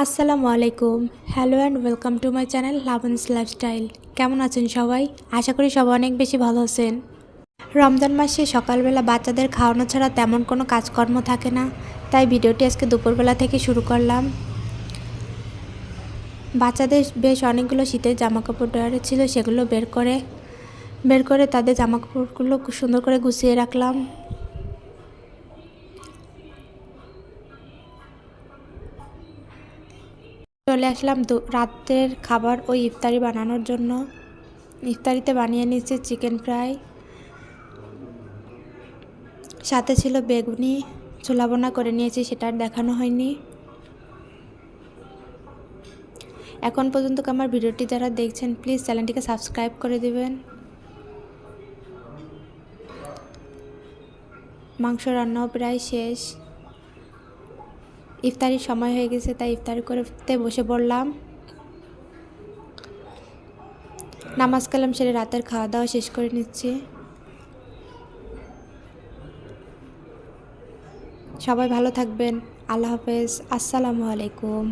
আসসালামু আলাইকুম। Hello and welcome to my channel Labani's lifestyle. কেমন আছেন সবাই? আশা করি সবাই অনেক বেশি ভালো আছেন। রমজান মাসে সকালবেলা বাচ্চাদের খাওয়ানো ছাড়া তেমন কোনো কাজকর্ম থাকে না, তাই ভিডিওটি আজকে দুপুরবেলা থেকে শুরু করলাম। বাচ্চাদের বেশ অনেকগুলো শীতের জামাকাপড় ড্রয়ারে ছিল, সেগুলো বের করে তাদের জামাকাপড়গুলো খুব সুন্দর করে গুছিয়ে রাখলাম। চলে আসলাম রাতের খাবার ওই ইফতারি বানানোর জন্য। ইফতারিতে বানিয়ে নিয়েছি চিকেন ফ্রাই, সাথে ছিল বেগুনি, ছোলা বোনা করে নিয়েছি, সেটা আর দেখানো হয়নি। এখন পর্যন্ত আমার ভিডিওটি যারা দেখছেন প্লিজ চ্যানেলটিকে সাবস্ক্রাইব করে দিবেন। মাংস রান্নাও প্রায় শেষ, ইফতারির সময় হয়ে গেছে, তাই ইফতারি করতে বসে পড়লাম। নামাজ কালাম সেরে রাতের খাওয়া দাওয়া শেষ করে নিচ্ছি। সবাই ভালো থাকবেন। আল্লাহ হাফেজ। আসসালামু আলাইকুম।